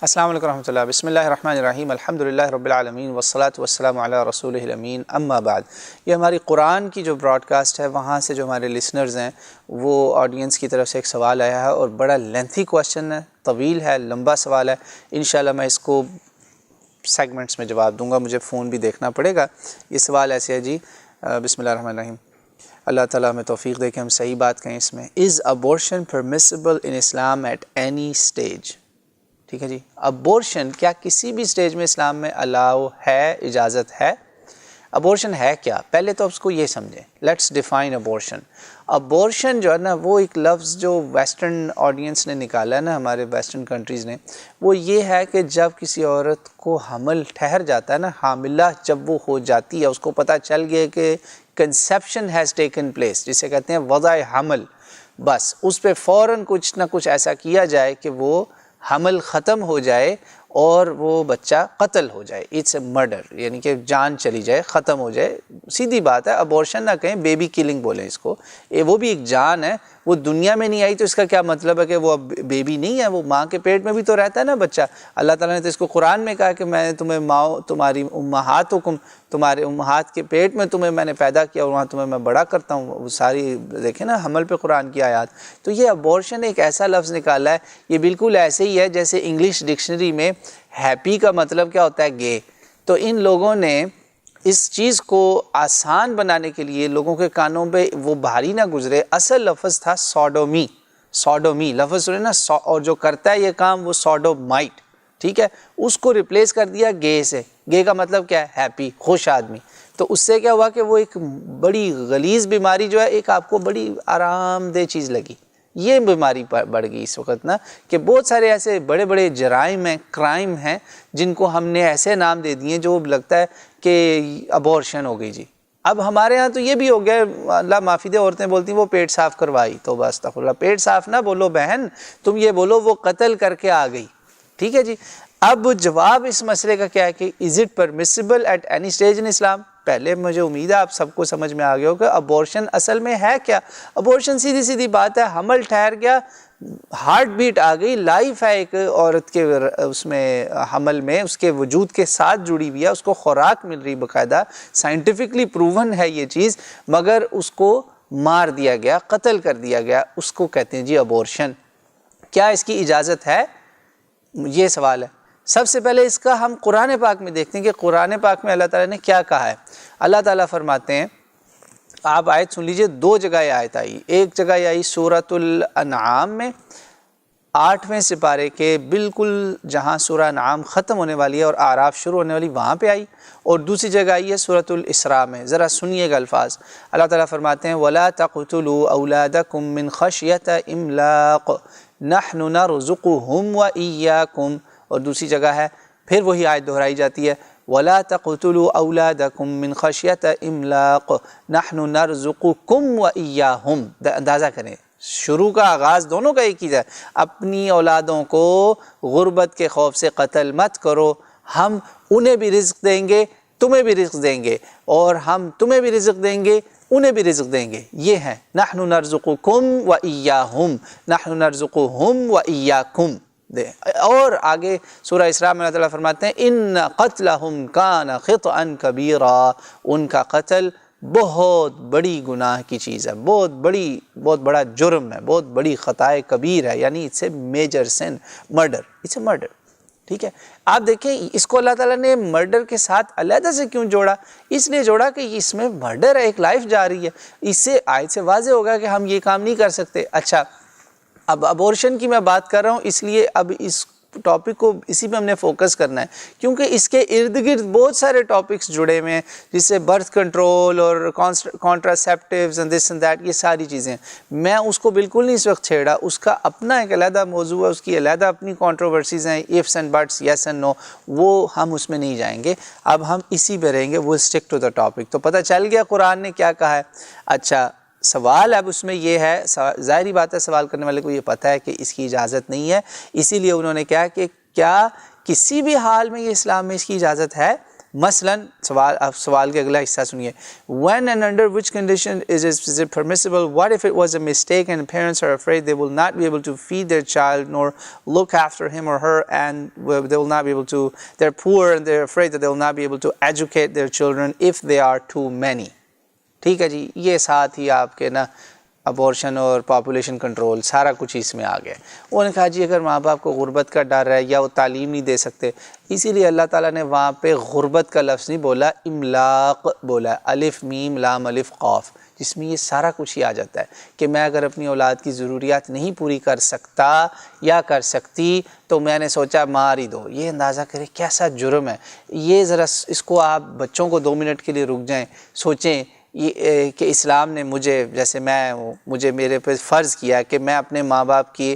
السلام علیکم ورحمۃ اللہ. بسم اللہ الرحمن الرحیم. الحمدللہ رب العالمین والصلاۃ والسلام علی رسولہ الامین. اما بعد. یہ ہماری قرآن کی جو براڈ کاسٹ ہے وہاں سے جو ہمارے لسنرز ہیں وہ آڈینس کی طرف سے ایک سوال آیا ہے اور بڑا لینتھی کویشچن ہے، طویل ہے، لمبا سوال ہے. انشاءاللہ میں اس کو سیگمنٹس میں جواب دوں گا، مجھے فون بھی دیکھنا پڑے گا. یہ سوال ایسے ہے جی، بسم اللہ الرحمن الرحیم. اللہ تعالیٰ ہمیں توفیق دے کہ ہم صحیح بات کہیں اس میں. Is abortion permissible in Islam at any stage? ٹھیک ہے جی، ابورشن کیا کسی بھی سٹیج میں اسلام میں الاؤ ہے، اجازت ہے؟ ابورشن ہے کیا؟ پہلے تو اس کو یہ سمجھیں. Let's define abortion. ابورشن جو ہے نا وہ ایک لفظ جو ویسٹرن آڈینس نے نکالا ہے نا، ہمارے ویسٹرن کنٹریز نے، وہ یہ ہے کہ جب کسی عورت کو حمل ٹھہر جاتا ہے نا، حاملہ جب وہ ہو جاتی ہے، اس کو پتہ چل گیا کہ کنسیپشن ہیز ٹیکن پلیس، جسے کہتے ہیں وضع حمل، بس اس پہ فوراً کچھ نہ کچھ ایسا کیا جائے کہ وہ حمل ختم ہو جائے اور وہ بچہ قتل ہو جائے. اٹس اے مرڈر، یعنی کہ جان چلی جائے، ختم ہو جائے. سیدھی بات ہے، ابورشن نہ کہیں، بیبی کلنگ بولیں اس کو. وہ بھی ایک جان ہے، وہ دنیا میں نہیں آئی تو اس کا کیا مطلب ہے کہ وہ اب بیبی نہیں ہے؟ وہ ماں کے پیٹ میں بھی تو رہتا ہے نا بچہ. اللہ تعالیٰ نے تو اس کو قرآن میں کہا کہ میں نے تمہیں ماؤ تمہاری امہاتکم، تمہارے امہات کے پیٹ میں تمہیں میں نے پیدا کیا اور وہاں تمہیں میں بڑا کرتا ہوں. وہ ساری دیکھیں نا حمل پہ قرآن کی آیات. تو یہ ابورشن ایک ایسا لفظ نکالا ہے، یہ بالکل ایسے ہی ہے جیسے انگلش ڈکشنری میں ہیپی کا مطلب کیا ہوتا ہے؟ گے. تو ان لوگوں نے اس چیز کو آسان بنانے کے لیے لوگوں کے کانوں پہ وہ بھاری نہ گزرے، اصل لفظ تھا سوڈومی. سوڈومی لفظ سنے نا، اور جو کرتا ہے یہ کام وہ سوڈومائٹ، ٹھیک ہے، اس کو ریپلیس کر دیا گے سے. گے کا مطلب کیا ہے؟ ہیپی، خوش آدمی. تو اس سے کیا ہوا کہ وہ ایک بڑی غلیظ بیماری جو ہے ایک آپ کو بڑی آرام دہ چیز لگی. یہ بیماری بڑھ گئی اس وقت نا کہ بہت سارے ایسے بڑے بڑے جرائم ہیں، کرائم ہیں، جن کو ہم نے ایسے نام دے دیے جو لگتا ہے کہ ابورشن ہو گئی جی. اب ہمارے ہاں تو یہ بھی ہو گیا، اللہ معافی دے، عورتیں بولتی ہیں وہ پیٹ صاف کروائی. تو بس استغفر اللہ، پیٹ صاف نہ بولو بہن، تم یہ بولو وہ قتل کر کے آ گئی. ٹھیک ہے جی. اب جواب اس مسئلے کا کیا ہے کہ is it permissible at any stage in Islam? پہلے مجھے امید ہے آپ سب کو سمجھ میں آ گیا ہو کہ ابورشن اصل میں ہے کیا. ابورشن سیدھی سیدھی بات ہے، حمل ٹھہر گیا، ہارٹ بیٹ آ گئی، لائف ہے ایک عورت کے اس میں حمل میں، اس کے وجود کے ساتھ جڑی ہوئی ہے، اس کو خوراک مل رہی باقاعدہ، سائنٹیفکلی پروون ہے یہ چیز، مگر اس کو مار دیا گیا، قتل کر دیا گیا. اس کو کہتے ہیں جی ابورشن. کیا اس کی اجازت ہے؟ یہ سوال ہے. سب سے پہلے اس کا ہم قرآن پاک میں دیکھتے ہیں کہ قرآن پاک میں اللہ تعالیٰ نے کیا کہا ہے. اللہ تعالیٰ فرماتے ہیں، آپ آیت سن لیجئے، دو جگہ یہ آیت آئی. ایک جگہ یہ آئی سورۃ الانعام میں 8ویں سپارے کے بالکل جہاں سورہ انعام ختم ہونے والی ہے اور اعراف شروع ہونے والی، وہاں پہ آئی. اور دوسری جگہ آئی ہے سورۃ الاسراء میں. ذرا سنیے گا الفاظ. اللہ تعالیٰ فرماتے ہیں وَلَا تَقْتُلُوا أَوْلَادَكُم مِّنْ خَشْيَةِ إِمْلَاقٍ نَحْنُ نَرْزُقُهُمْ وَإِيَّاكُمْ. اور دوسری جگہ ہے، پھر وہی آیت دہرائی جاتی ہے وَلَا تَقْتُلُوا أَوْلَادَكُم مِّنْ خَشْيَةِ إِمْلَاقٍ نَحْنُ نَرْزُقُكُمْ وَإِيَّاهُمْ. اندازہ کریں، شروع کا آغاز دونوں کا ایک ہی ہے. اپنی اولادوں کو غربت کے خوف سے قتل مت کرو، ہم انہیں بھی رزق دیں گے، تمہیں بھی رزق دیں گے، اور ہم تمہیں بھی رزق دیں گے، انہیں بھی رزق دیں گے. یہ ہے نحن نرزقکم وإیاہم، نحن نرزقہم وإیاکم. اور آگے سورہ اسراء میں اللہ تعالیٰ فرماتے ہیں ان قتلہم کان خطئا کبیرا، ان کا قتل بہت بڑی گناہ کی چیز ہے، بہت بڑا جرم ہے، بہت بڑی خطائے کبیر ہے. یعنی it's a major sin, murder, it's a murder. ٹھیک ہے. آپ دیکھیں اس کو اللہ تعالیٰ نے مرڈر کے ساتھ علیحدہ سے کیوں جوڑا؟ اس لیے جوڑا کہ اس میں مرڈر ہے، ایک لائف جا رہی ہے. اس سے آیت سے واضح ہوگا کہ ہم یہ کام نہیں کر سکتے. اچھا، اب ابورشن کی میں بات کر رہا ہوں، اس لیے اب اس ٹاپک کو اسی پہ ہم نے فوکس کرنا ہے، کیونکہ اس کے ارد گرد بہت سارے ٹاپکس جڑے ہوئے ہیں، جس سے برتھ کنٹرول اور کانٹراسیپٹیوز اینڈ دس اینڈ دیٹ، یہ ساری چیزیں. میں اس کو بالکل نہیں اس وقت چھیڑا، اس کا اپنا ایک علیحدہ موضوع ہے، اس کی علیحدہ اپنی کانٹروورسیز ہیں، ایفس اینڈ بٹس، یس اینڈ نو، وہ ہم اس میں نہیں جائیں گے. اب ہم اسی پہ رہیں گے، وہ اسٹک ٹو دا ٹاپک. تو پتہ چل گیا قرآن نے کیا کہا ہے. اچھا، سوال اب اس میں یہ ہے، ظاہری بات ہے سوال کرنے والے کو یہ پتہ ہے کہ اس کی اجازت نہیں ہے، اسی لیے انہوں نے کہا کہ کیا کسی بھی حال میں یہ اسلام میں اس کی اجازت ہے؟ مثلاً سوال کے اگلا حصہ سنیے. when and under which condition is it permissible? What if it was a mistake and parents are afraid they will not be able to feed their child nor look after him or her, and they will not be able to, they're poor and they're afraid that they will not be able to educate their children if they are too many. ٹھیک ہے جی, یہ ساتھ ہی آپ کے نا abortion اور population control سارا کچھ اس میں آ گیا. انہوں نے کہا جی اگر ماں باپ کو غربت کا ڈر ہے یا وہ تعلیم نہیں دے سکتے, اسی لیے اللہ تعالیٰ نے وہاں پہ غربت کا لفظ نہیں بولا, املاق بولا, الف میم لام الف قاف, جس میں یہ سارا کچھ ہی آ جاتا ہے کہ میں اگر اپنی اولاد کی ضروریات نہیں پوری کر سکتا یا کر سکتی تو میں نے سوچا مار ہی دو. یہ اندازہ کریں کیسا جرم ہے یہ, ذرا اس کو آپ بچوں کو 2 منٹ کے لیے رک جائیں, سوچیں یہ کہ اسلام نے مجھے, جیسے مجھے میرے پہ فرض کیا کہ میں اپنے ماں باپ کی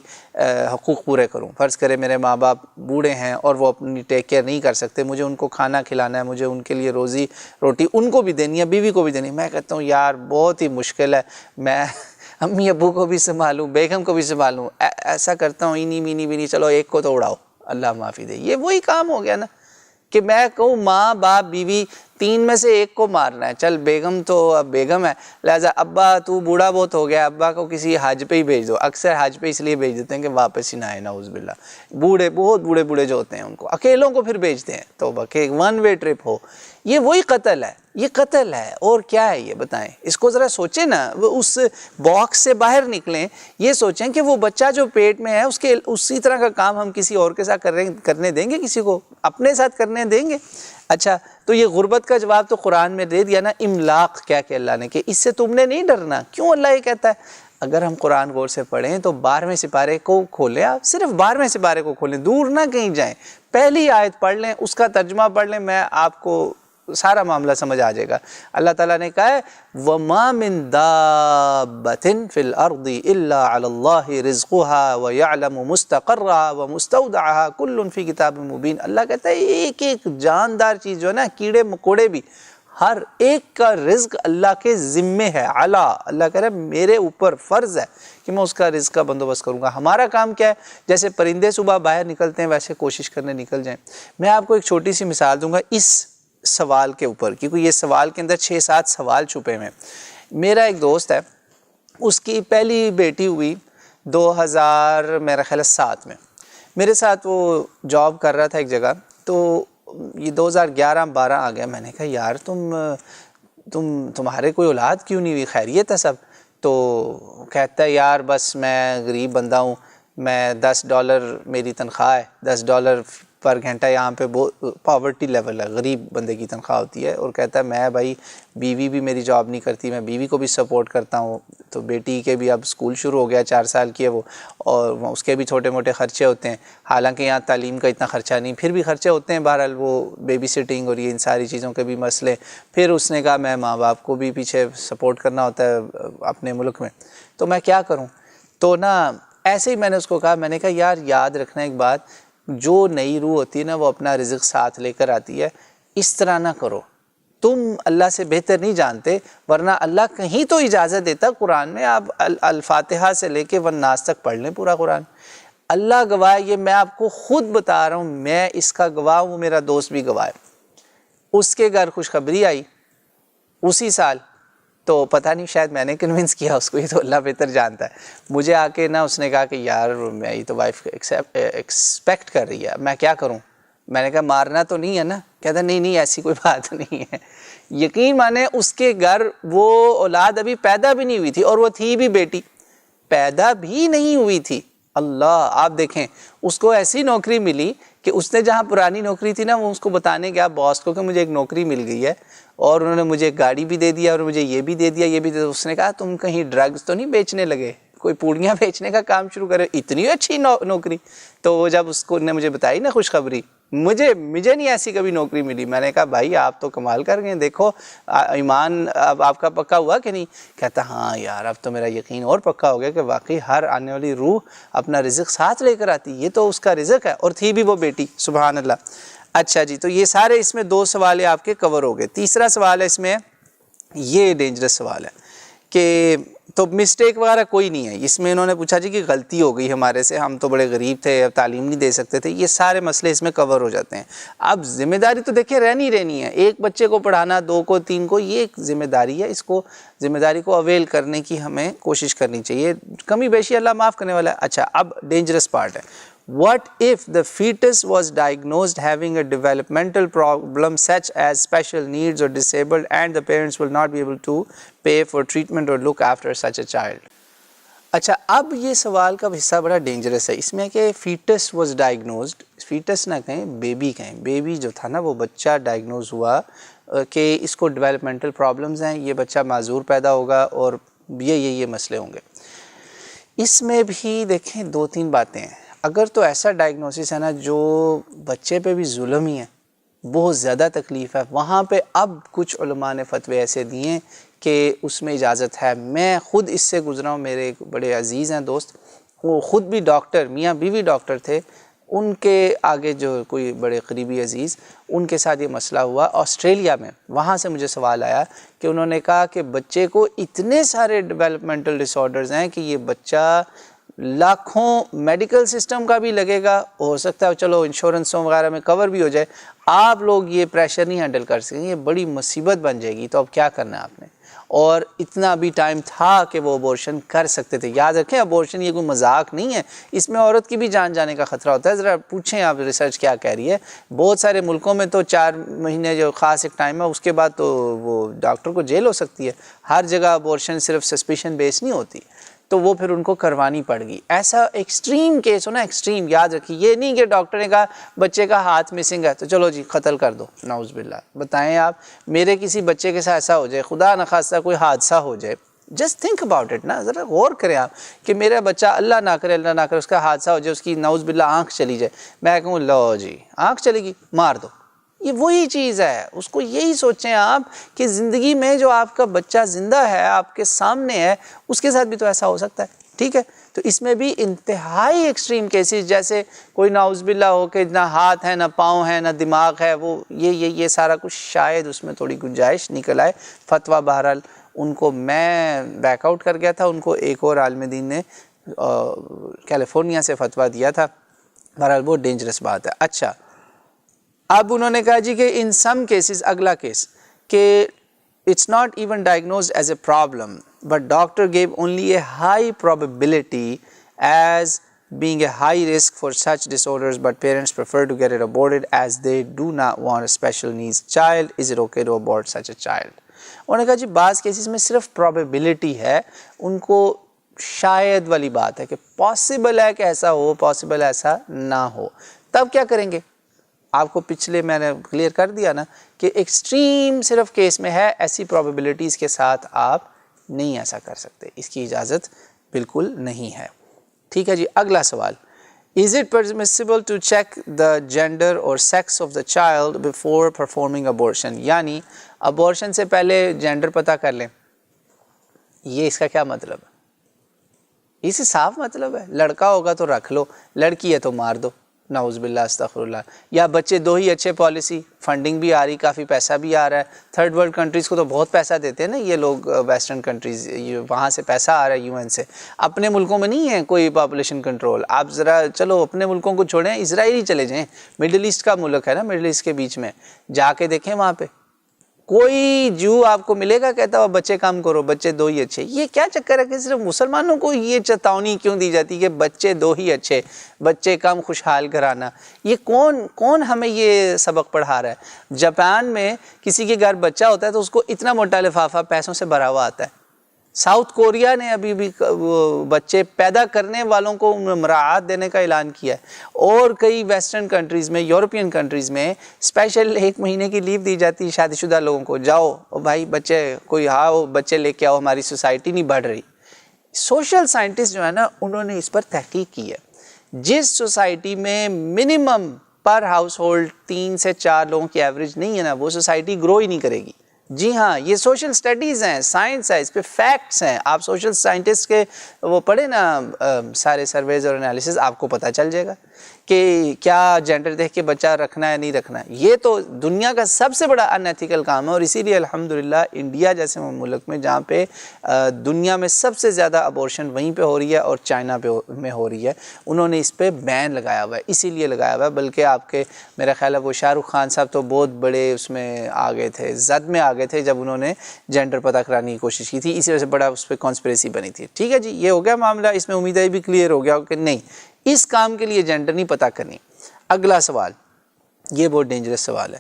حقوق پورے کروں. فرض کرے میرے ماں باپ بوڑھے ہیں اور وہ اپنی ٹیک کیئر نہیں کر سکتے, مجھے ان کو کھانا کھلانا ہے, مجھے ان کے لیے روزی روٹی ان کو بھی دینی ہے, بیوی کو بھی دینی ہے. میں کہتا ہوں یار بہت ہی مشکل ہے, میں امی ابو کو بھی سنبھالوں, بیگم کو بھی سنبھالوں, ایسا کرتا ہوں اینی مینی بھی نہیں, چلو ایک کو تو اڑاؤ, اللہ معافی دے. یہ وہی کام ہو گیا نا کہ میں کہوں ماں باپ بیوی 3 میں سے ایک کو مارنا ہے. چل بیگم تو اب بیگم ہے, لہٰذا ابا تو بوڑھا بہت ہو گیا, ابا کو کسی حج پہ ہی بھیج دو. اکثر حج پہ اس لیے بھیج دیتے ہیں کہ واپس ہی نہ آئے, نعوذ باللہ. بوڑھے بہت بوڑھے جو ہوتے ہیں ان کو اکیلوں کو پھر بھیجتے ہیں, تو کہ 1 وے ٹرپ ہو. یہ وہی قتل ہے, یہ قتل ہے اور کیا ہے یہ بتائیں. اس کو ذرا سوچیں نا, اس باکس سے باہر نکلیں, یہ سوچیں کہ وہ بچہ جو پیٹ میں ہے اس کے اسی طرح کا کام ہم کسی اور کے ساتھ کرنے دیں گے, کسی کو اپنے ساتھ کرنے دیں گے؟ اچھا تو یہ غربت کا جواب تو قرآن میں دے دیا نا, املاق کیا کہ اللہ نے, کہ اس سے تم نے نہیں ڈرنا. کیوں اللہ یہ کہتا ہے؟ اگر ہم قرآن غور سے پڑھیں تو 12ویں سپارے کو کھولیں, آپ صرف 12ویں سپارے کو کھولیں, دور نہ کہیں جائیں, پہلی آیت پڑھ لیں, اس کا ترجمہ پڑھ لیں, میں آپ کو سارا معاملہ سمجھ آ جائے گا. اللہ تعالیٰ نے کہا ہے وَمَا مِن دَابَّةٍ فِي الْأَرْضِ إِلَّا عَلَى اللَّهِ رِزْقُهَا وَيَعْلَمُ مُسْتَقَرَّهَا وَمُسْتَوْدَعَهَا كُلٌّ فِي كِتَابٍ مُبِينٍ. اللہ کہتا ہے ایک ایک جاندار چیز جو ہے نا, کیڑے مکوڑے بھی, ہر ایک کا رزق اللہ کے ذمے ہے. اللہ کہہ رہا ہے میرے اوپر فرض ہے کہ میں اس کا رزق کا بندوبست کروں گا. ہمارا کام کیا ہے, جیسے پرندے صبح باہر نکلتے ہیں ویسے کوشش کرنے نکل جائیں. میں آپ کو ایک چھوٹی سی مثال دوں گا اس سوال کے اوپر, کیونکہ یہ سوال کے اندر 6-7 سوال چھپے ہوئے ہیں. میرا ایک دوست ہے, اس کی پہلی بیٹی ہوئی 2000 میرا خیال 7 میں. میرے ساتھ وہ جاب کر رہا تھا ایک جگہ, تو یہ 2011-12 آ گیا. میں نے کہا یار تمہارے کوئی اولاد کیوں نہیں ہوئی, خیریت ہے سب؟ تو کہتا ہے یار بس میں غریب بندہ ہوں, میں $10 میری تنخواہ ہے, $10 پر گھنٹہ. یہاں پہ پاورٹی لیول ہے, غریب بندے کی تنخواہ ہوتی ہے. اور کہتا ہے میں بھائی بیوی بھی میری جاب نہیں کرتی, میں بیوی کو بھی سپورٹ کرتا ہوں, تو بیٹی کے بھی اب اسکول شروع ہو گیا, 4 سال کی ہے وہ, اور اس کے بھی چھوٹے موٹے خرچے ہوتے ہیں. حالانکہ یہاں تعلیم کا اتنا خرچہ نہیں, پھر بھی خرچے ہوتے ہیں. بہرحال وہ بیبی سٹنگ اور یہ ان ساری چیزوں کے بھی مسئلے. پھر اس نے کہا میں ماں باپ کو بھی پیچھے سپورٹ کرنا ہوتا ہے اپنے ملک میں, تو میں کیا کروں؟ تو نا ایسے ہی میں نے اس کو کہا, میں نے کہا یار یاد رکھنا ایک بات, جو نئی روح ہوتی ہے نا وہ اپنا رزق ساتھ لے کر آتی ہے. اس طرح نہ کرو, تم اللہ سے بہتر نہیں جانتے, ورنہ اللہ کہیں تو اجازت دیتا قرآن میں, آپ الفاتحہ سے لے کے والناس تک پڑھ لیں پورا قرآن. اللہ گواہ, یہ میں آپ کو خود بتا رہا ہوں, میں اس کا گواہ ہوں, میرا دوست بھی گواہ ہے. اس کے گھر خوشخبری آئی اسی سال, تو پتہ نہیں شاید میں نے کنونس کیا اس کو, یہ تو اللہ بہتر جانتا ہے. مجھے آ کے نا اس نے کہا کہ یار میں یہ تو وائف ایکسپیکٹ کر رہی ہے, میں کیا کروں؟ میں نے کہا مارنا تو نہیں ہے نا؟ کہتا نہیں ایسی کوئی بات نہیں ہے. یقین مانے اس کے گھر وہ اولاد ابھی پیدا بھی نہیں ہوئی تھی, اور وہ تھی بھی بیٹی, پیدا بھی نہیں ہوئی تھی. اللہ, آپ دیکھیں اس کو ایسی نوکری ملی کہ اس نے جہاں پرانی نوکری تھی نا, وہ اس کو بتانے گیا باس کو کہ مجھے ایک نوکری مل گئی ہے, اور انہوں نے مجھے ایک گاڑی بھی دے دیا اور مجھے یہ بھی دے دیا, یہ بھی دے دیا. اس نے کہا تم کہیں ڈرگز تو نہیں بیچنے لگے, کوئی پوڑیاں بیچنے کا کام شروع کرے, اتنی اچھی نوکری. تو وہ جب اس کو نے مجھے بتائی نا خوشخبری, مجھے نہیں ایسی کبھی نوکری ملی. میں نے کہا بھائی آپ تو کمال کر گئے, دیکھو ایمان اب آپ کا پکا ہوا کہ نہیں؟ کہتا ہاں یار اب تو میرا یقین اور پکا ہو گیا کہ واقعی ہر آنے والی روح اپنا رزق ساتھ لے کر آتی, یہ تو اس کا رزق ہے, اور تھی بھی وہ بیٹی. سبحان اللہ. اچھا جی, تو یہ سارے اس میں 2 سوال آپ کے کور ہو گئے. تیسرا سوال ہے اس میں, یہ ڈینجرس سوال ہے کہ تو مسٹیک وغیرہ کوئی نہیں ہے اس میں. انہوں نے پوچھا جی کہ غلطی ہو گئی ہمارے سے, ہم تو بڑے غریب تھے, اب تعلیم نہیں دے سکتے تھے, یہ سارے مسئلے اس میں کور ہو جاتے ہیں. اب ذمہ داری تو دیکھیں رہنی ہے, ایک بچے کو پڑھانا, 2 کو, 3 کو, یہ ایک ذمہ داری ہے. اس کو ذمہ داری کو اویل کرنے کی ہمیں کوشش کرنی چاہیے, کمی بیشی اللہ معاف کرنے والا ہے. اچھا اب ڈینجرس پارٹ ہے, what if the fetus was diagnosed having a developmental problem such as special needs or disabled and the parents will not be able to pay for treatment or look after such a child. اچھا اب یہ سوال کا حصہ بڑا dangerous ہے, اس میں کہ فیٹس واز ڈائگنوزڈ, فیٹس نہ کہیں بیبی کہیں, بیبی جو تھا نا وہ بچہ ڈائگنوز ہوا کہ اس کو ڈیولپمنٹل پرابلمز ہیں, یہ بچہ معذور پیدا ہوگا اور یہ مسئلے ہوں گے. اس میں بھی دیکھیں 2-3 باتیں ہیں. اگر تو ایسا ڈائگنوسس ہے نا جو بچے پہ بھی ظلم ہی ہے, بہت زیادہ تکلیف ہے, وہاں پہ اب کچھ علماء نے فتوے ایسے دیے کہ اس میں اجازت ہے. میں خود اس سے گزرا ہوں, میرے ایک بڑے عزیز ہیں دوست, وہ خود بھی ڈاکٹر, میاں بیوی ڈاکٹر تھے, ان کے آگے جو کوئی بڑے قریبی عزیز, ان کے ساتھ یہ مسئلہ ہوا آسٹریلیا میں. وہاں سے مجھے سوال آیا کہ انہوں نے کہا کہ بچے کو اتنے سارے ڈیولپمنٹل ڈس آرڈرز ہیں کہ یہ بچہ لاکھوں میڈیکل سسٹم کا بھی لگے گا, ہو سکتا ہے چلو انشورنسوں وغیرہ میں کور بھی ہو جائے, آپ لوگ یہ پریشر نہیں ہینڈل کر سکیں, یہ بڑی مصیبت بن جائے گی. تو اب کیا کرنا ہے آپ نے؟ اور اتنا بھی ٹائم تھا کہ وہ ابورشن کر سکتے تھے. یاد رکھیں ابورشن یہ کوئی مذاق نہیں ہے, اس میں عورت کی بھی جان جانے کا خطرہ ہوتا ہے. ذرا پوچھیں آپ ریسرچ کیا کہہ رہی ہے. بہت سارے ملکوں میں تو 4 مہینے جو خاص ایک ٹائم ہے اس کے بعد تو وہ ڈاکٹر کو جیل ہو سکتی ہے. ہر جگہ ابورشن صرف سسپیشن بیس نہیں ہوتی, تو وہ پھر ان کو کروانی پڑ گئی. ایسا ایکسٹریم کیس ہو نا, ایکسٹریم, یاد رکھیے یہ نہیں کہ ڈاکٹر نے کہا بچے کا ہاتھ مسنگ ہے تو چلو جی قتل کر دو, نعوذ باللہ. بتائیں آپ میرے کسی بچے کے ساتھ ایسا ہو جائے, خدا نخواستہ کوئی حادثہ ہو جائے, جسٹ تھنک اباؤٹ اٹ نا, ذرا غور کریں آپ کہ میرا بچہ اللہ نہ کرے اس کا حادثہ ہو جائے, اس کی نعوذ باللہ آنکھ چلی جائے, میں کہوں لو جی آنکھ چلے گی مار دو. یہ وہی چیز ہے, اس کو یہی سوچیں آپ کہ زندگی میں جو آپ کا بچہ زندہ ہے آپ کے سامنے ہے, اس کے ساتھ بھی تو ایسا ہو سکتا ہے. ٹھیک ہے, تو اس میں بھی انتہائی ایکسٹریم کیسز, جیسے کوئی نعوذ باللہ ہو کہ نہ ہاتھ ہے نہ پاؤں ہے نہ دماغ ہے, وہ یہ سارا کچھ, شاید اس میں تھوڑی گنجائش نکل آئے. فتویٰ بہرحال ان کو میں بیک آؤٹ کر گیا تھا, ان کو ایک اور عالم دین نے کیلیفورنیا سے فتویٰ دیا تھا. بہرحال بہت ڈینجرس بات ہے. اچھا اب انہوں نے کہا جی کہ ان سم کیسز, اگلا کیس کہ it's not even diagnosed as a problem but doctor gave only a high probability as being a high risk for such disorders but parents prefer to get it aborted as they do not want a special needs child. Is it okay to abort such a child? انہوں نے کہا جی بعض cases میں صرف probability ہے, ان کو شاید والی بات ہے کہ پاسبل ہے کہ ایسا ہو, پاسبل ایسا نہ ہو. تب کیا کریں گے؟ آپ کو پچھلے میں نے کلیئر کر دیا نا کہ ایکسٹریم صرف کیس میں ہے, ایسی پروبیبلٹیز کے ساتھ آپ نہیں ایسا کر سکتے, اس کی اجازت بالکل نہیں ہے. ٹھیک ہے جی, اگلا سوال, Is it permissible to check the gender or sex of the child before performing abortion? یعنی ابورشن سے پہلے جینڈر پتہ کر لیں, یہ اس کا کیا مطلب ہے؟ اس سے صاف مطلب ہے لڑکا ہوگا تو رکھ لو, لڑکی ہے تو مار دو, نعوذ باللہ استغفر اللہ. یا بچے 2 ہی اچھے, پالیسی فنڈنگ بھی آ رہی, کافی پیسہ بھی آ رہا ہے. تھرڈ ورلڈ کنٹریز کو تو بہت پیسہ دیتے ہیں نا یہ لوگ, ویسٹرن کنٹریز, وہاں سے پیسہ آ رہا ہے UN سے. اپنے ملکوں میں نہیں ہے کوئی پاپولیشن کنٹرول. آپ ذرا چلو اپنے ملکوں کو چھوڑیں, اسرائیل ہی چلے جائیں, مڈل ایسٹ کا ملک ہے نا, مڈل ایسٹ کے بیچ میں, جا کے دیکھیں وہاں پہ کوئی جو آپ کو ملے گا کہتا ہو بچے کم کرو, بچے 2 ہی اچھے. یہ کیا چکر ہے کہ صرف مسلمانوں کو یہ چتاونی کیوں دی جاتی کہ بچے 2 ہی اچھے, بچے کم خوشحال کرانا؟ یہ کون ہمیں یہ سبق پڑھا رہا ہے؟ جاپان میں کسی کے گھر بچہ ہوتا ہے تو اس کو اتنا موٹا لفافہ پیسوں سے بھرا ہوا آتا ہے. ساؤتھ کوریا نے ابھی بھی بچے پیدا کرنے والوں کو مراعات دینے کا اعلان کیا ہے, اور کئی ویسٹرن کنٹریز میں, یورپین کنٹریز میں اسپیشل 1 مہینے کی لیو دی جاتی ہے شادی شدہ لوگوں کو, جاؤ بھائی بچے کوئی آؤ بچے لے کے آؤ, ہماری سوسائٹی نہیں بڑھ رہی. سوشل سائنٹسٹ جو ہے نا انہوں نے اس پر تحقیق کی ہے. جس سوسائٹی میں منیمم پر ہاؤس ہولڈ 3 سے 4 لوگوں کی ایوریج نہیں ہے نا, وہ سوسائٹی گرو ہی نہیں کرے گی. جی ہاں, یہ سوشل سٹڈیز ہیں, سائنس ہے, اس پہ فیکٹس ہیں. آپ سوشل سائنٹسٹ کے وہ پڑھیں نا سارے سرویز اور انالیسز, آپ کو پتہ چل جائے گا کہ کیا جینڈر دیکھ کے بچہ رکھنا ہے نہیں رکھنا ہے، یہ تو دنیا کا سب سے بڑا ان ایتھیکل کام ہے. اور اسی لیے الحمدللہ انڈیا جیسے ملک میں جہاں پہ دنیا میں سب سے زیادہ ابورشن وہیں پہ ہو رہی ہے اور چائنا میں ہو رہی ہے، انہوں نے اس پہ بین لگایا ہوا ہے. اسی لیے لگایا ہوا ہے، بلکہ آپ کے میرا خیال ہے وہ شاہ رخ خان صاحب تو بہت بڑے اس میں آ گئے تھے، زد میں آ گئے تھے جب انہوں نے جینڈر پتہ کرانے کی کوشش کی تھی، اسی وجہ سے بڑا اس پہ کانسپریسی بنی تھی. ٹھیک ہے جی، یہ ہو گیا معاملہ. اس میں امید ہے بھی کلیئر ہو گیا کہ نہیں اس کام کے لیے جینڈر نہیں پتہ کرنی. اگلا سوال، یہ بہت ڈینجرس سوال ہے.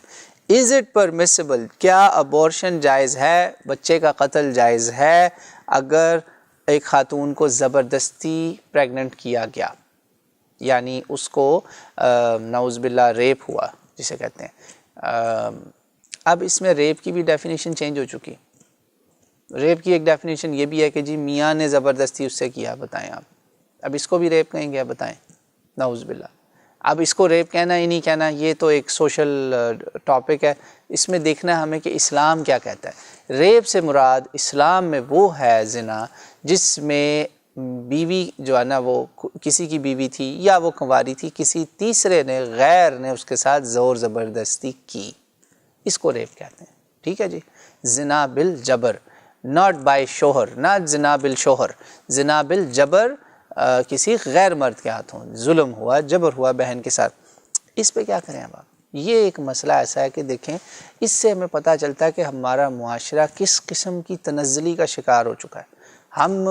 از اٹ پرمیسیبل، کیا ابورشن جائز ہے، بچے کا قتل جائز ہے اگر ایک خاتون کو زبردستی پریگننٹ کیا گیا، یعنی اس کو نعوذ باللہ ریپ ہوا جسے کہتے ہیں. اب اس میں ریپ کی بھی ڈیفینیشن چینج ہو چکی. ریپ کی ایک ڈیفینیشن یہ بھی ہے کہ جی میاں نے زبردستی اس سے کیا. بتائیں آپ، اب اس کو بھی ریپ کہیں گے؟ بتائیں، نعوذ باللہ. اب اس کو ریپ کہنا ہی نہیں کہنا، یہ تو ایک سوشل ٹاپک ہے. اس میں دیکھنا ہے ہمیں کہ اسلام کیا کہتا ہے. ریپ سے مراد اسلام میں وہ ہے زنا جس میں بیوی جو ہے نا وہ کسی کی بیوی تھی یا وہ کنواری تھی، کسی تیسرے نے غیر نے اس کے ساتھ زور زبردستی کی، اس کو ریپ کہتے ہیں. ٹھیک ہے جی، زنا بالجبر، ناٹ بائی شوہر، نہ زنا بالشوہر، زنا بالجبر، کسی غیر مرد کے ہاتھوں ظلم ہوا، جبر ہوا بہن کے ساتھ. اس پہ کیا کریں اب آپ؟ یہ ایک مسئلہ ایسا ہے کہ دیکھیں اس سے ہمیں پتہ چلتا ہے کہ ہمارا معاشرہ کس قسم کی تنزلی کا شکار ہو چکا ہے. ہم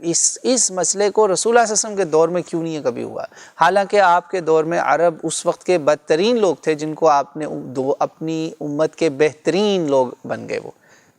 اس مسئلے کو رسول اللہ صلی اللہ علیہ وسلم کے دور میں کیوں نہیں کبھی ہوا، حالانکہ آپ کے دور میں عرب اس وقت کے بدترین لوگ تھے جن کو آپ نے اپنی امت کے بہترین لوگ بن گئے، وہ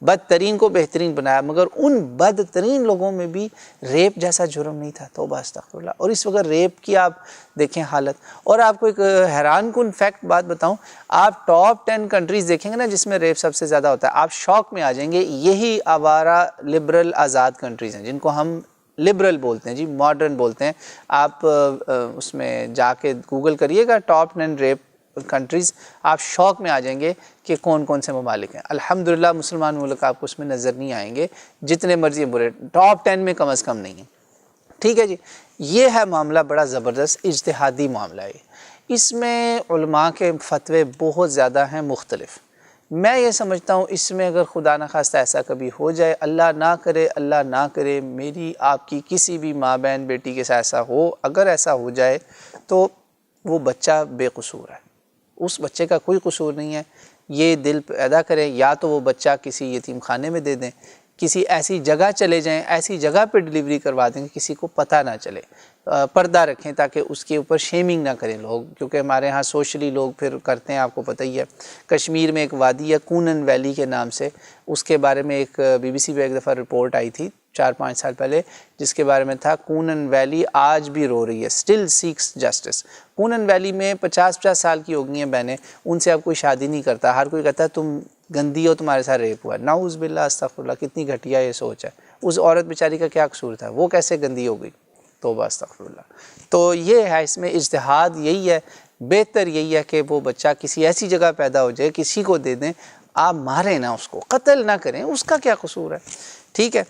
بدترین کو بہترین بنایا، مگر ان بدترین لوگوں میں بھی ریپ جیسا جرم نہیں تھا. توبہ استغفر اللہ. اور اس وقت ریپ کی آپ دیکھیں حالت. اور آپ کو ایک حیران کن فیکٹ بات بتاؤں، آپ ٹاپ 10 کنٹریز دیکھیں گے نا جس میں ریپ سب سے زیادہ ہوتا ہے، آپ شوق میں آ جائیں گے. یہی آوارہ لبرل آزاد کنٹریز ہیں جن کو ہم لبرل بولتے ہیں جی، ماڈرن بولتے ہیں. آپ اس میں جا کے گوگل کریے گا ٹاپ 10 ریپ کنٹریز، آپ شوق میں آ جائیں گے کہ کون کون سے ممالک ہیں. الحمدللہ مسلمان ملک آپ کو اس میں نظر نہیں آئیں گے، جتنے مرضی برے ٹاپ 10 میں کم از کم نہیں ہیں. ٹھیک ہے جی، یہ ہے معاملہ بڑا زبردست اجتہادی معاملہ ہے. اس میں علماء کے فتوے بہت زیادہ ہیں مختلف. میں یہ سمجھتا ہوں اس میں اگر خدا نخواستہ ایسا کبھی ہو جائے، اللہ نہ کرے میری آپ کی کسی بھی ماں بہن بیٹی کے ساتھ ایسا ہو، اگر ایسا ہو جائے تو وہ بچہ بے قصور ہے، اس بچے کا کوئی قصور نہیں ہے. یہ دل پیدا کریں، یا تو وہ بچہ کسی یتیم خانے میں دے دیں، کسی ایسی جگہ چلے جائیں، ایسی جگہ پہ ڈلیوری کروا دیں کہ کسی کو پتہ نہ چلے. پردہ رکھیں تاکہ اس کے اوپر شیمنگ نہ کریں لوگ، کیونکہ ہمارے ہاں سوشلی لوگ پھر کرتے ہیں. آپ کو پتہ ہی ہے کشمیر میں ایک وادی ہے کونن ویلی کے نام سے، اس کے بارے میں ایک BBC پہ ایک دفعہ رپورٹ آئی تھی 4-5 سال پہلے، جس کے بارے میں تھا کونن ویلی آج بھی رو رہی ہے، still seeks justice. Kunan valley میں 50 سال کی ہو گئی ہیں بہنیں، ان سے اب کوئی شادی نہیں کرتا، ہر کوئی کہتا ہے تم گندی ہو، تمہارے ساتھ ریپ ہوا. نعوذ باللہ استغفر اللہ، کتنی گھٹیا یہ سوچ ہے. اس عورت بیچاری کا کیا قصور تھا، وہ کیسے گندی ہو گئی؟ توبہ استغفر اللہ. تو یہ ہے اس میں اجتہاد یہی ہے، بہتر یہی ہے کہ وہ بچہ کسی ایسی جگہ پیدا ہو جائے، کسی کو دے دیں، آپ ماریں نہ اس کو، قتل نہ کریں، اس کا کیا قصور ہے. ٹھیک ہے.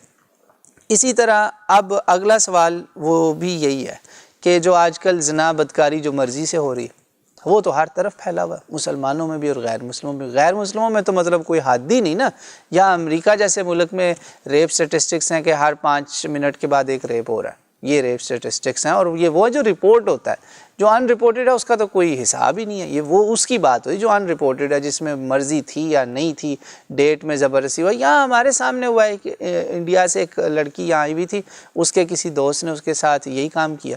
اسی طرح اب اگلا سوال وہ بھی یہی ہے کہ جو آج کل زنا بدکاری جو مرضی سے ہو رہی ہے وہ تو ہر طرف پھیلا ہوا ہے، مسلمانوں میں بھی اور غیر مسلموں میں. غیر مسلموں میں تو مطلب کوئی حد ہی نہیں نا. یا امریکہ جیسے ملک میں ریپ سٹیسٹکس ہیں کہ ہر 5 منٹ کے بعد ایک ریپ ہو رہا ہے، یہ ریپ سٹیسٹکس ہیں. اور یہ وہ جو رپورٹ ہوتا ہے، جو ان رپورٹڈ ہے اس کا تو کوئی حساب ہی نہیں ہے. یہ وہ اس کی بات ہوئی جو ان رپورٹڈ ہے، جس میں مرضی تھی یا نہیں تھی، ڈیٹ میں زبردستی ہوا. یہاں ہمارے سامنے ہوا ہے کہ انڈیا سے ایک لڑکی یہاں آئی ہوئی تھی، اس کے کسی دوست نے اس کے ساتھ یہی کام کیا.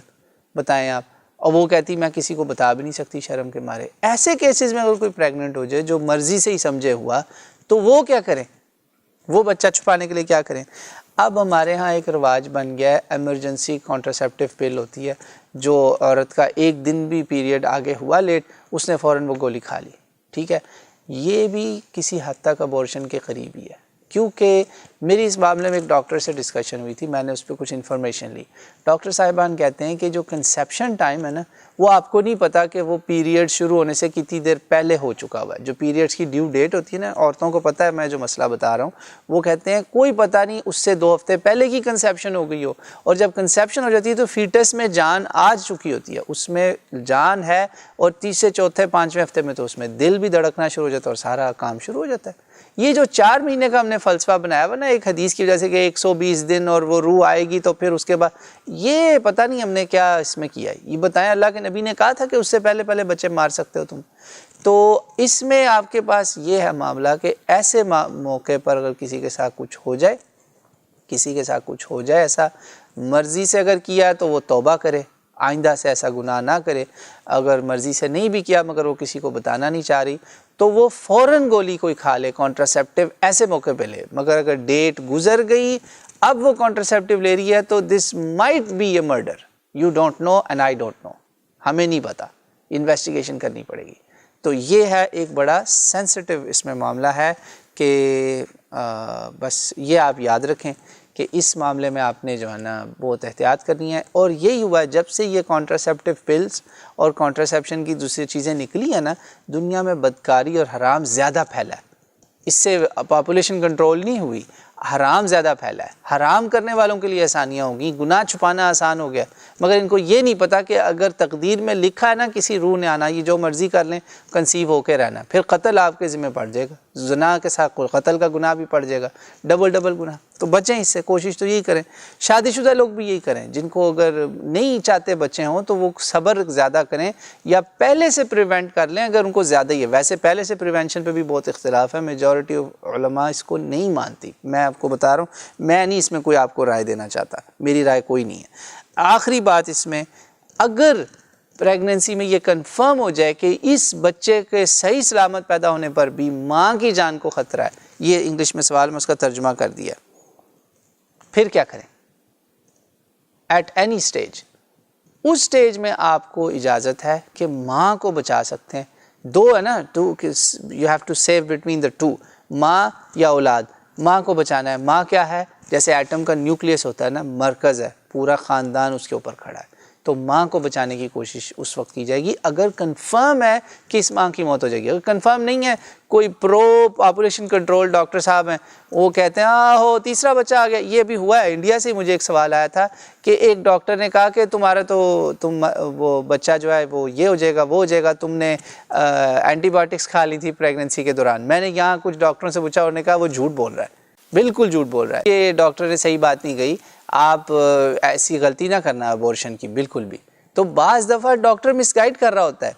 بتائیں آپ، اور وہ کہتی میں کسی کو بتا بھی نہیں سکتی شرم کے مارے. ایسے کیسز میں اگر کوئی پریگننٹ ہو جائے جو مرضی سے ہی سمجھے ہوا، تو وہ کیا کریں؟ وہ بچہ چھپانے کے لیے کیا کریں؟ اب ہمارے ہاں ایک رواج بن گیا ہے، ایمرجنسی کانٹراسیپٹیو پل ہوتی ہے، جو عورت کا ایک دن بھی پیریڈ آگے ہوا لیٹ، اس نے فوراً وہ گولی کھا لی. ٹھیک ہے. یہ بھی کسی حد تک ابورشن کے قریب ہی ہے، کیونکہ میری اس معاملے میں ایک ڈاکٹر سے ڈسکشن ہوئی تھی، میں نے اس پہ کچھ انفارمیشن لی. ڈاکٹر صاحبان کہتے ہیں کہ جو کنسیپشن ٹائم ہے نا، وہ آپ کو نہیں پتا کہ وہ پیریڈ شروع ہونے سے کتنی دیر پہلے ہو چکا ہوا ہے. جو پیریڈس کی ڈیو ڈیٹ ہوتی ہے نا، عورتوں کو پتہ ہے میں جو مسئلہ بتا رہا ہوں، وہ کہتے ہیں کوئی پتہ نہیں اس سے 2 ہفتے پہلے کی کنسیپشن ہو گئی ہو، اور جب کنسیپشن ہو جاتی ہے تو فیٹس میں جان آ چکی ہوتی ہے، اس میں جان ہے، اور تیسرے چوتھے 5ویں ہفتے میں تو اس میں دل بھی دھڑکنا شروع ہو جاتا ہے اور سارا کام شروع ہو جاتا ہے. یہ جو 4 مہینے کا ہم نے فلسفہ بنایا ہوا نا ایک حدیث کی وجہ سے کہ 120 دن اور وہ روح آئے گی تو پھر اس کے بعد، یہ پتہ نہیں ہم نے کیا اس میں کیا ہے. یہ بتائیں، اللہ کے نبی نے کہا تھا کہ اس سے پہلے پہلے بچے مار سکتے ہو تم. تو اس میں آپ کے پاس یہ ہے معاملہ کہ ایسے موقع پر اگر کسی کے ساتھ کچھ ہو جائے ایسا مرضی سے اگر کیا ہے تو وہ توبہ کرے، آئندہ سے ایسا گناہ نہ کرے. اگر مرضی سے نہیں بھی کیا مگر وہ کسی کو بتانا نہیں چاہ رہی تو وہ فوراً گولی کوئی کھا لے، کانٹراسیپٹیو ایسے موقع پہ لے. مگر اگر ڈیٹ گزر گئی، اب وہ کانٹراسیپٹیو لے رہی ہے تو this might be a murder. You don't know and I don't know, ہمیں نہیں پتا، انویسٹیگیشن کرنی پڑے گی. تو یہ ہے ایک بڑا سینسٹیو اس میں معاملہ ہے کہ بس یہ آپ یاد رکھیں کہ اس معاملے میں آپ نے جو ہے نا بہت احتیاط کرنی ہے. اور یہی ہوا ہے جب سے یہ کانٹراسیپٹیو پلز اور کانٹراسیپشن کی دوسری چیزیں نکلی ہیں نا، دنیا میں بدکاری اور حرام زیادہ پھیلا ہے. اس سے پاپولیشن کنٹرول نہیں ہوئی، حرام زیادہ پھیلا ہے. حرام کرنے والوں کے لیے آسانیاں ہوں گی، گناہ چھپانا آسان ہو گیا، مگر ان کو یہ نہیں پتا کہ اگر تقدیر میں لکھا ہے نا کسی روح نے آنا، یہ جو مرضی کر لیں، کنسیو ہو کے رہنا، پھر قتل آپ کے ذمہ پڑ جائے گا، زنا کے ساتھ قتل کا گناہ بھی پڑ جائے گا، ڈبل گناہ. تو بچیں اس سے، کوشش تو یہی کریں. شادی شدہ لوگ بھی یہی کریں، جن کو اگر نہیں چاہتے بچے ہوں تو وہ صبر زیادہ کریں یا پہلے سے پریونٹ کر لیں اگر ان کو زیادہ ہی ہے. ویسے پہلے سے پریونشن پہ بھی بہت اختلاف ہے، میجورٹی علماء اس کو نہیں مانتی. میں آپ کو بتا رہا ہوں، میں نہیں اس میں کوئی آپ کو رائے دینا چاہتا، میری رائے کوئی نہیں ہے. آخری بات اس میں، اگر پریگننسی میں یہ کنفرم ہو جائے کہ اس بچے کے صحیح سلامت پیدا ہونے پر بھی ماں کی جان کو خطرہ ہے، یہ انگلش میں سوال میں اس کا ترجمہ کر دیا، پھر کیا کریں؟ ایٹ اینی اسٹیج، اس اسٹیج میں آپ کو اجازت ہے کہ ماں کو بچا سکتے ہیں. 2 ہے نا، you have to save between the 2، ماں یا اولاد. ماں کو بچانا ہے. ماں کیا ہے؟ جیسے ایٹم کا نیوکلیس ہوتا ہے نا، مرکز ہے، پورا خاندان اس کے اوپر کھڑا ہے. تو ماں کو بچانے کی کوشش اس وقت کی جائے گی اگر کنفرم ہے کہ اس ماں کی موت ہو جائے گی. اگر کنفرم نہیں ہے، کوئی پرو پاپولیشن کنٹرول ڈاکٹر صاحب ہیں، وہ کہتے ہیں ہو تیسرا بچہ آ گیا. یہ بھی ہوا ہے انڈیا سے. مجھے ایک سوال آیا تھا کہ ایک ڈاکٹر نے کہا کہ تمہارا تو وہ بچہ جو ہے وہ یہ ہو جائے گا وہ ہو جائے گا، تم نے اینٹی بایوٹکس کھا لی تھی پریگننسی کے دوران. میں نے یہاں کچھ ڈاکٹروں سے پوچھا، انہوں نے کہا وہ جھوٹ بول رہا ہے، بالکل جھوٹ بول رہا ہے. یہ ڈاکٹر نے صحیح بات نہیں کہی. آپ ایسی غلطی نہ کرنا ابورشن کی بالکل بھی. تو بعض دفعہ ڈاکٹر مس گائیڈ کر رہا ہوتا ہے.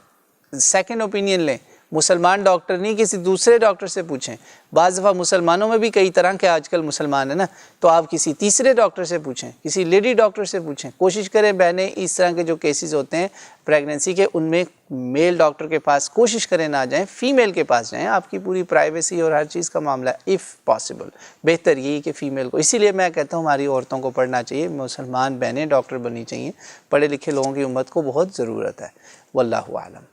سیکنڈ اوپینین لیں، مسلمان ڈاکٹر نہیں، کسی دوسرے ڈاکٹر سے پوچھیں. بعض دفعہ مسلمانوں میں بھی کئی طرح کے آج کل مسلمان ہیں نا، تو آپ کسی تیسرے ڈاکٹر سے پوچھیں، کسی لیڈی ڈاکٹر سے پوچھیں. کوشش کریں بہنیں اس طرح کے جو کیسز ہوتے ہیں پریگننسی کے، ان میں میل ڈاکٹر کے پاس کوشش کریں نہ جائیں، فیمیل کے پاس جائیں. آپ کی پوری پرائیویسی اور ہر چیز کا معاملہ ہے. اف پاسبل بہتر یہی کہ فیمیل کو. اسی لیے میں کہتا ہوں ہماری عورتوں کو پڑھنا چاہیے، مسلمان بہنیں ڈاکٹر بننی چاہیے. پڑھے لکھے لوگوں کی امت کو بہت ضرورت ہے. واللہ اعلم.